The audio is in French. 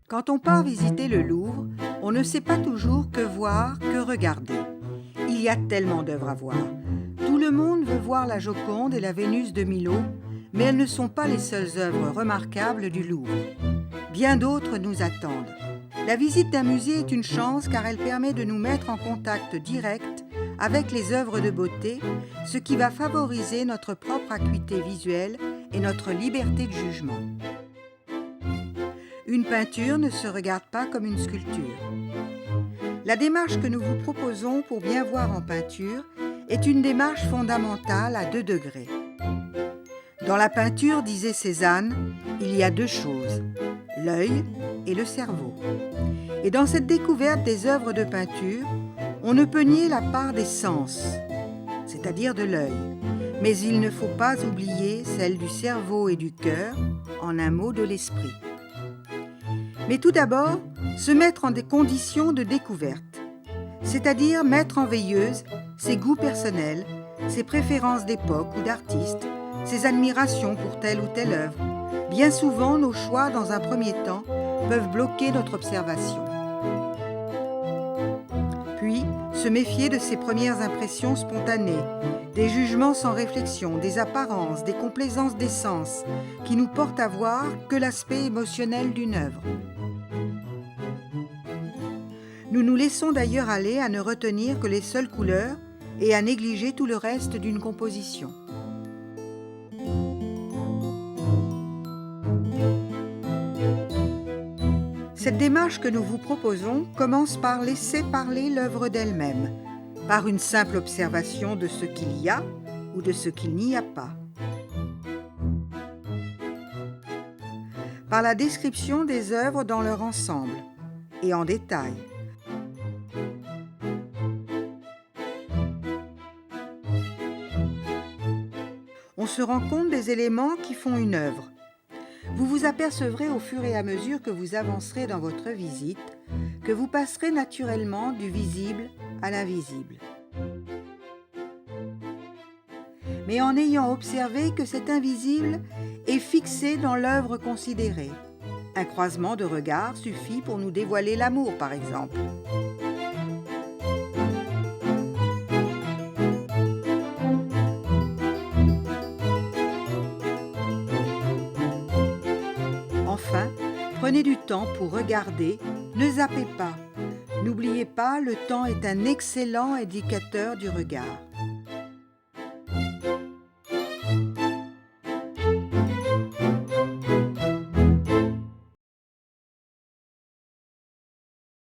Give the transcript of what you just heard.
Quand on part visiter le Louvre, on ne sait pas toujours que voir, que regarder. Il y a tellement d'œuvres à voir. Tout le monde veut voir la Joconde et la Vénus de Milo, mais elles ne sont pas les seules œuvres remarquables du Louvre. Bien d'autres nous attendent. La visite d'un musée est une chance car elle permet de nous mettre en contact direct avec les œuvres de beauté, ce qui va favoriser notre propre acuité visuelle et notre liberté de jugement. Une peinture ne se regarde pas comme une sculpture. La démarche que nous vous proposons pour bien voir en peinture est une démarche fondamentale à 2 degrés. Dans la peinture, disait Cézanne, il y a 2 choses, l'œil et le cerveau. Et dans cette découverte des œuvres de peinture, on ne peut nier la part des sens, c'est-à-dire de l'œil. Mais il ne faut pas oublier celle du cerveau et du cœur, en un mot de l'esprit. Mais tout d'abord, se mettre en des conditions de découverte, c'est-à-dire mettre en veilleuse ses goûts personnels, ses préférences d'époque ou d'artiste, ses admirations pour telle ou telle œuvre. Bien souvent, nos choix, dans un premier temps, peuvent bloquer notre observation. Puis, se méfier de ses premières impressions spontanées, des jugements sans réflexion, des apparences, des complaisances des sens, qui nous portent à voir que l'aspect émotionnel d'une œuvre. Nous nous laissons d'ailleurs aller à ne retenir que les seules couleurs et à négliger tout le reste d'une composition. Cette démarche que nous vous proposons commence par laisser parler l'œuvre d'elle-même, par une simple observation de ce qu'il y a ou de ce qu'il n'y a pas, par la description des œuvres dans leur ensemble et en détail, on se rend compte des éléments qui font une œuvre. Vous vous apercevrez au fur et à mesure que vous avancerez dans votre visite que vous passerez naturellement du visible à l'invisible. Mais en ayant observé que cet invisible est fixé dans l'œuvre considérée. Un croisement de regards suffit pour nous dévoiler l'amour, par exemple. Enfin, prenez du temps pour regarder, ne zappez pas. N'oubliez pas, le temps est un excellent indicateur du regard.